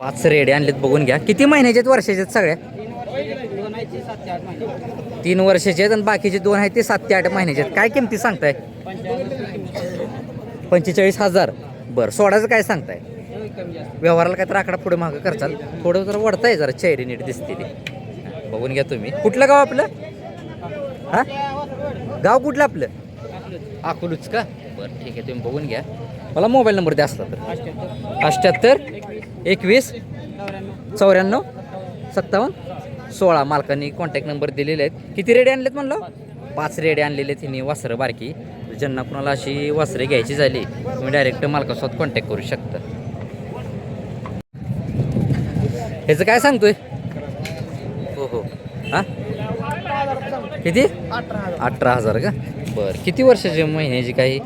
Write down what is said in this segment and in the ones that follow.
5 रेडे आणलेत बघून घ्या. किती महिन्याचे आहेत वर्षाचे आहेत सगळ्या? 3 वर्षाचे आहेत आणि बाकीचे 2 आहेत ते 7 ते 8 महिन्याचे आहेत. काय किमती सांगताय? 45,000. बरं, सोडायचं काय सांगताय? व्यवहाराला काय तर आकडा पुढे मागं करचाल? थोडं जरा वडताय, जरा चेहरी नीट दिसते ते. बघून घ्या तुम्ही. कुठलं गाव आपलं? हा, गाव कुठलं आपलं? अकलूच का? बरं ठीक आहे, तुम्ही बघून घ्या. मला मोबाईल नंबर द्या असला तर. 78 21 94 57 16. मालकांनी कॉन्टॅक्ट नंबर दिलेले आहेत. किती रेडे आणलेत म्हणलं? 5 रेडे आणलेले आहेत हिने, वासरं बारकी. ज्यांना कुणाला अशी वासरे घ्यायची झाली तुम्ही डायरेक्ट मालकासोबत कॉन्टॅक्ट करू शकता. ह्याचं काय सांगतोय? हो हो, हां किती? 18,000 का? बरं, किती वर्षाची महिन्याची? काही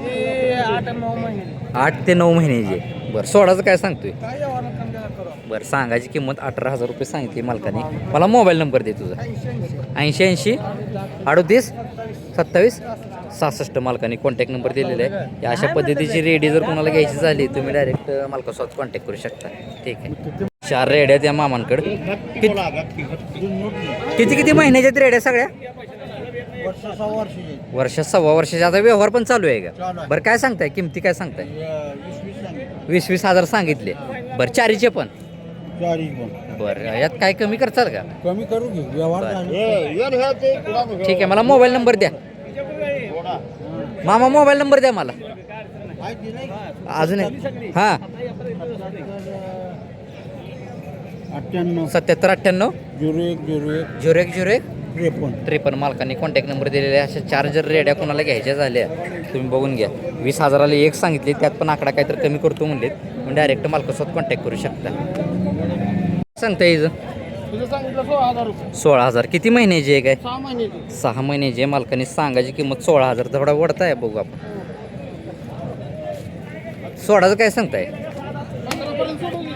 8 ते 9 महिन्याची. बरं, सोडाचं काय सांगतोय? बरं, सांगायची किंमत 18,000 रुपये सांगितली मालकाने. मला मोबाईल नंबर दे तुझा. 80 38 27 66. मालकाने कॉन्टॅक्ट नंबर दिलेला आहे. या अशा पद्धतीची रेडी जर कोणाला घ्यायची झाली तुम्ही डायरेक्ट मालकासोबत कॉन्टॅक्ट करू शकता. ठीक आहे. 4 रेड्या त्या मामांकडे. किती किती महिन्याच्या रेड्या सगळ्या? वर्ष 1.25 वर्षाचा. आता व्यवहार पण चालू आहे का? बरं, काय सांगताय किमती? काय सांगताय? 20,000 सांगितले. बरं, चारीचे पण? बरं, यात काय कमी करचाल का? कमी करू घे व्यवहार. ठीक आहे, मला मोबाईल नंबर द्या मामा. मोबाईल नंबर द्या मला अजून. हां, 77 98 01 01 53. मालकांनी कॉन्टॅक्ट नंबर दिलेला आहे. अशा 4 जर रेड्या कोणाला घ्यायच्या झाल्या तुम्ही बघून घ्या. 20,000ला एक सांगितले, त्यात पण आकडा काहीतरी कमी करतो म्हणलेत. पण डायरेक्ट मालकासोबत कॉन्टॅक्ट करू शकता. सांगता येईल 16,000. किती महिन्याची आहे? काय 6 महिन्याची आहे. मालकाने सांगायची किंमत 16,000. थोडा वडताय, बघू आपण. सोडाचं काय सांगताय?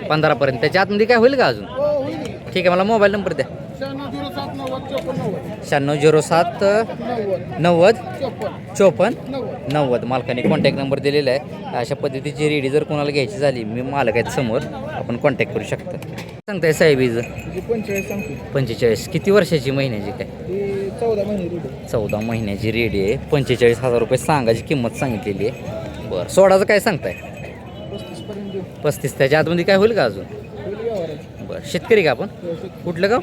15पर्यंत. त्याच्या आतमध्ये काय होईल का अजून? ठीक आहे, मला मोबाईल नंबर द्या. 9607 90 54 90. मालकाने कॉन्टॅक्ट नंबर दिलेला आहे. अशा पद्धतीची रेडी जर कोणाला घ्यायची झाली मी मालक आहेत समोर, आपण कॉन्टॅक्ट करू शकता. सांगताय साहेब हिचं? 45. किती वर्षाची? महिन्याची काय? 14 महिन्याची रेडी आहे. 45,000 रुपये सांगायची किंमत सांगितलेली आहे. बरं, सोडाचं काय सांगताय? 35. त्याच्या आतमध्ये काय होईल का अजून? बरं, शेतकरी का आपण? कुठलं गाव?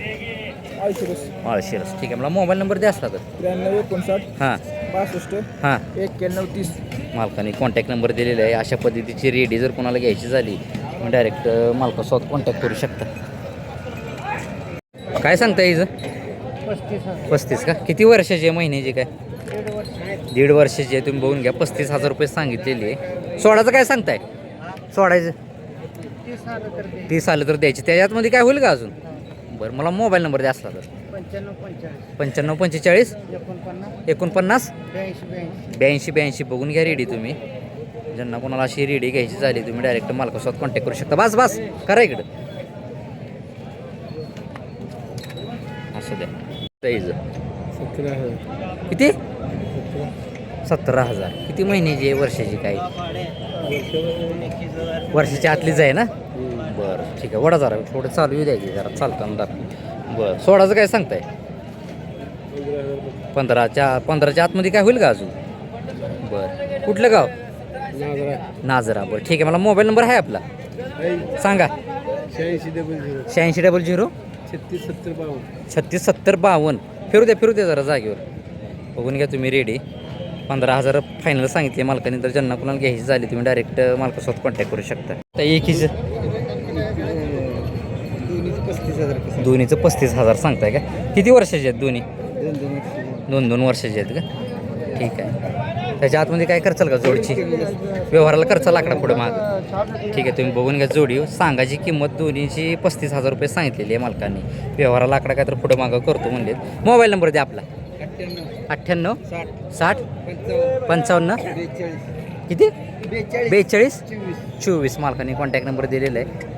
माळशिरस. ठीक आहे, मला मोबाईल नंबर द्या असला तर. 93 हां 62 हां 91 30. मालकाने कॉन्टॅक्ट नंबर दिलेला आहे. अशा पद्धतीची रेडी जर कोणाला घ्यायची झाली तुम्ही डायरेक्ट मालकासोबत कॉन्टॅक्ट करू शकता. काय सांगता हिचं? 35 का? किती वर्षाची आहे? महिन्याची काय? 1.5 वर्षाची आहे. तुम्ही बघून घ्या. 35,000 रुपये सांगितलेली आहे. सोडाचं काय सांगताय? सोडायचं 30 आलं तर द्यायची. त्याच्यातमध्ये काय होईल का अजून? बरं, मला मोबाईल नंबर द्या असला तर. 95 45 49 82 82. बघून घ्या रेडी तुम्ही. ज्यांना कोणाला अशी रेडी घ्यायची झाली तुम्ही डायरेक्ट मालकासोबत कॉन्टॅक्ट करू शकता. बस बस करा इकडं. असं द्या. किती? 17,000. किती महिन्याची आहे? वर्षाची काय? वर्षाच्या आतलीच आहे ना? बरं ठीक आहे. वडा जरा थोडं चालू येऊ द्यायची जरा चालताना. बरं, सोडाचं काय सांगताय? 15च्या आतमध्ये काय होईल का अजून? बरं, कुठलं गाव? नाजरा. बरं ठीक आहे, मला मोबाईल नंबर आहे आपला सांगा. 86 00 36 70 52. फिरू द्या जरा जागेवर. बघून घ्या तुम्ही रेडी. 15,000 फायनल सांगितले मालकाने. तर ज्यांना कोणाला घ्यायची झाली तुम्ही डायरेक्ट मालकासोबत कॉन्टॅक्ट करू शकता. तर एकीचं दोन्हीचं 35,000 सांगताय का? किती वर्षाचे आहेत दोन्ही? 2 वर्षाचे आहेत का? ठीक आहे. त्याच्या आतमध्ये काय करचाल का? जोडची व्यवहाराला करचाल आकडा पुढे माग. ठीक आहे, तुम्ही बघून घ्या. जोडी सांगायची किंमत दोन्हीची 35,000 रुपये सांगितलेली आहे मालकाने. व्यवहाराला आकडा काय तर पुढे मागं करतो म्हणले. मोबाईल नंबर द्या आपला. 98 60 55 किती? 42 24. मालकाने कॉन्टॅक्ट नंबर दिलेला आहे.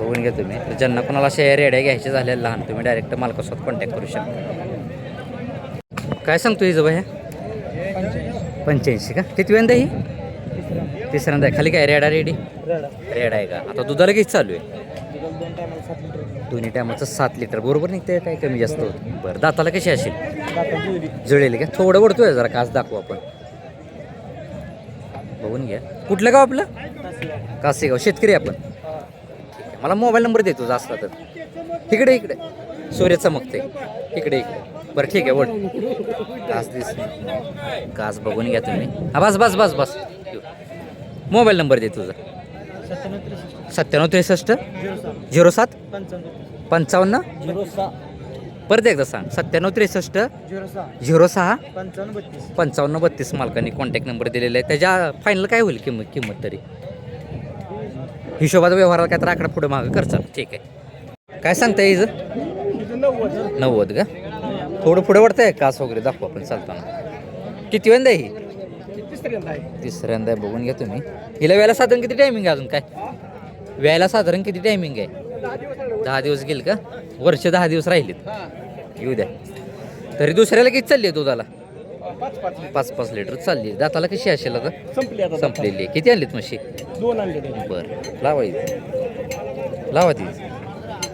बघून घ्या तुम्ही. ज्यांना कोणाला अशा रेड्या घ्यायच्या झाल्या लहान तुम्ही डायरेक्ट मालकासोबत कॉन्टॅक्ट करू शकता. काय सांगतो हिचं भैया? 85 का? किती वेंदा ही? तिसऱ्यांदा. खाली काय रेडा रेडी? रेडा आहे का? आता दुधाला किती चालू आहे? टायमाला 7 लिटर दोन्ही टायमाचं 7 लिटर बरोबर निघते काय कमी जास्त होतं बरं दाताला कशी असेल दाता जुळली जळेल का थोडं वडतोय जरा कास दाखवू आपण बघून घ्या कुठलं गाव आपलं कासेगाव शेतकरी आपण ठीक आहे मला मोबाईल नंबर देतो असला तर इकडे सूर्य चमकते इकडे बरं ठीक आहे वड कास दिस कास बघून घ्या तुम्ही हा बस मोबाईल नंबर दे तुझा 97 63 07 55 परत एकदा सांग 97 63 06 55 32 मालकांनी कॉन्टॅक्ट नंबर दिलेला आहे त्याच्या फायनल काय होईल किंमत तरी हिशोबाचा व्यवहाराला काय तर आकडा पुढे मागं करचाल ठीक आहे काय सांगता हिचं 90 का थोडं पुढे वाढतंय कास वगैरे दाखवू आपण चालताना किती वेळा ही तिसऱ्यांदा आहे बघून घ्या तुम्ही हिला वेळेला साधारण किती टायमिंग आहे अजून काय वेळेला साधारण किती टायमिंग आहे 10 दिवस गेल का वर्ष 10 दिवस राहिलेत येऊ द्या तरी दुसऱ्याला किती चालली आहे दुधाला 5 लिटर चालली दाताला कशी असेल आता संपलेली आहे किती आणलीत म्हशी 2 आणले बरं लावा ती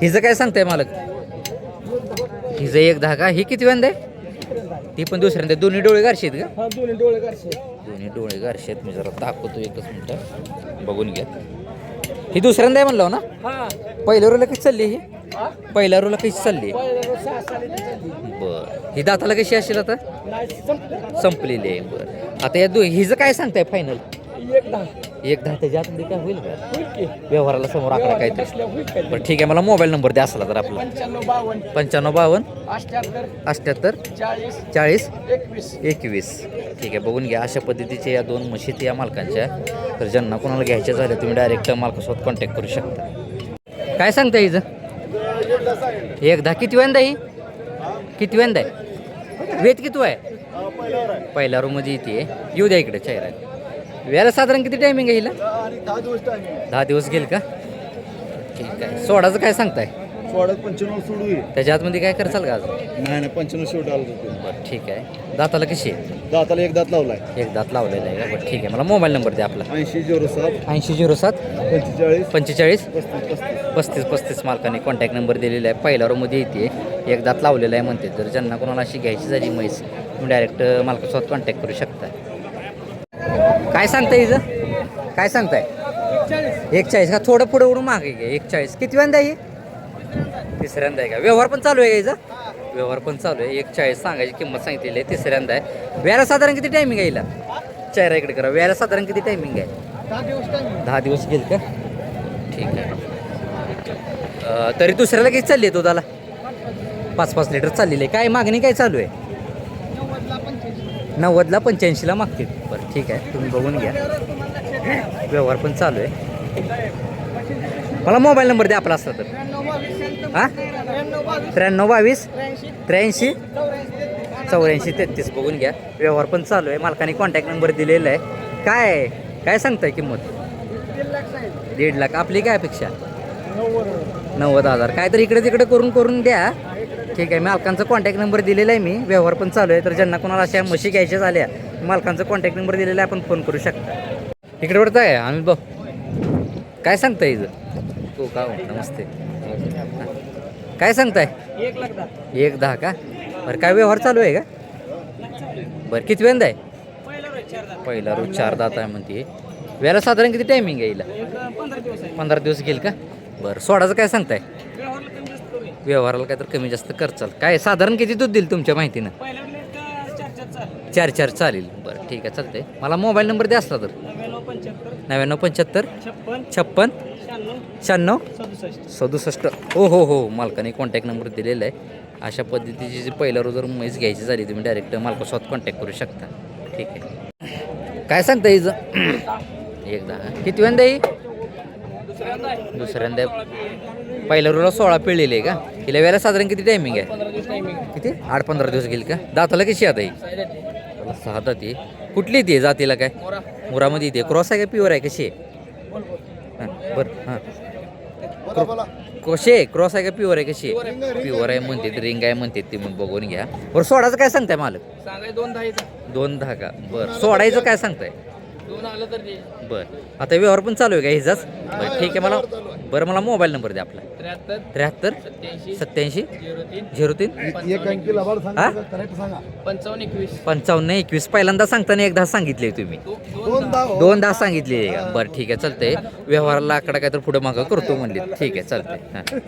हिचं काय सांगताय मालक हिचं 1-10 का ही किती वेंदा आहे ती पण दुसऱ्यांदा दोन्ही डोळे गारशे आहेत का दोन्ही डोळे करશે दोन्ही डोळे गारशे आहेत मी जरा दाखवतो एकच मिनटं बघून घ्या ही दुसऱ्यांदा आहे म्हणलं ना पहिल्या रोला कशी चालली ही पहिल्या रोला कशी चालली बरं ही दाताला कशी असेल आता संपलेली आहे बरं आता या हिचं काय सांगताय फायनल 1-10 त्याच्या आतमध्ये काय होईल का व्यवहाराला समोर आकडा काहीतरी बरं ठीक आहे मला मोबाईल नंबर द्या असला तर आपला 95 78 40 21 ठीक आहे बघून घ्या अशा पद्धतीचे या 2 म्हशी या मालकांच्या तर ज्यांना कोणाला घ्यायच्या झाल्या तुम्ही डायरेक्ट मालकासोबत कॉन्टॅक्ट करू शकता काय सांगता हिचं 1-10 किती वेंदा ही किती वेंदा आहे वेत किती आहे पहिल्या रूममध्ये येते येऊ द्या इकडे चेहरा वेळेला साधारण किती टायमिंग आहे हिला 10 दिवस गेल का ठीक आहे सोडाचं काय सांगताय 95 सोडू त्याच्या आतमध्ये काय करचाल का अजून नाही 95 शेवट आलो बरं ठीक आहे दाताला कशी आहे दाताला एक दात लावलाय एक दात लावलेला आहे का बरं ठीक आहे मला मोबाईल नंबर द्या आपला 80 07 80 07 45 45 35 मालकाने कॉन्टॅक्ट नंबर दिलेला आहे पहिल्या रूममध्ये येते एक दात लावलेला आहे म्हणते जर ज्यांना कोणाला अशी घ्यायची झाली म्हैस तुम्ही डायरेक्ट मालकासोबत कॉन्टॅक्ट करू शकता काय सांगताय हिचं काय सांगताय 41 का थोडं पुढे उडून मागे घे 41 किती वेंदा आहे तिसऱ्यांदा आहे का व्यवहार पण चालू आहे का हिचा व्यवहार पण चालू आहे 41 सांगायची किंमत सांगितलेली आहे तिसऱ्यांदा आहे वेळेला साधारण किती टायमिंग आहे हिला चेहरा इकडे करा वेळेला साधारण किती टायमिंग आहे 10 दिवस गेल का ठीक आहे तरी दुसऱ्याला किती चालली आहे दुधाला 5 लिटर चाललेली आहे काय मागणी काय चालू आहे 90ला 85ला मागतील बरं ठीक आहे तुम्ही बघून घ्या व्यवहार पण चालू आहे मला मोबाईल नंबर द्या आपला असला तर हां 93 22 83 84 33 बघून घ्या व्यवहार पण चालू आहे मालकाने कॉन्टॅक्ट नंबर दिलेला आहे काय सांगताय किंमत 1.5 लाख आपली काय अपेक्षा 90,000 काय तर इकडे तिकडे करून द्या ठीक आहे मालकांचा कॉन्टॅक्ट नंबर दिलेला आहे मी व्यवहार पण चालू आहे तर ज्यांना कोणाला अशा म्हशी घ्यायच्या झाल्या मालकांचा कॉन्टॅक्ट नंबर दिलेला आहे आपण फोन करू शकता इकडे वरता आहे आम्ही बघ काय सांगताय इथं हो का नमस्ते काय सांगताय 1-10 का बरं काय व्यवहार चालू आहे का बरं किती वेंदा आहे पहिला रोज 4 दात आहे म्हणते वेळेला साधारण किती टायमिंग आहे हिला 15 दिवस गेल का बरं सोडाचं काय सांगताय व्यवहाराला काय तर कमी जास्त करचाल काय साधारण किती दूध देईल तुमच्या माहितीनं 4 चालेल बरं ठीक आहे चालतंय मला मोबाईल नंबर द्या असला तर 99 75 56 67 हो मालकाने कॉन्टॅक्ट नंबर दिलेला आहे अशा पद्धतीची जी पहिल्या रोज जर म्हैस घ्यायची झाली तुम्ही डायरेक्ट मालकासोबत कॉन्टॅक्ट करू शकता ठीक आहे काय सांगता हिचं 1-10 किती वेंदा ही दुसऱ्यांदा पहिल्या रोजला 16 पिळलेली आहे का हिला वेळेला साधारण किती टायमिंग आहे किती 8-15 दिवस गेली का दाताला कशी आता ही 6 दाती कुठली ती जातीला काय मुरामध्ये येते क्रॉस आहे का प्युअर आहे कशी आहे बरं हां कशी आहे क्रॉस आहे का प्युअर आहे कशी आहे प्युअर आहे म्हणते रिंग आहे म्हणते ती मग बघून घ्या बरं सोडायचं काय सांगताय मालक 2-10 का बरं सोडायचं काय सांगताय बरं आता व्यवहार पण चालू आहे का हिचाच बरं ठीक आहे मला बरं मला मोबाईल नंबर द्या आपला 73 87 03 एक अंकी लबाड हा? सांगा करेक्ट सांगा 55 21 पहिल्यांदा सांगताना एकदा सांगितले तुम्ही दोनदा सांगितले बरं ठीक आहे चालतंय व्यवहाराला आकडा काय तर पुढे मागं करतो म्हणले ठीक आहे चालतंय हां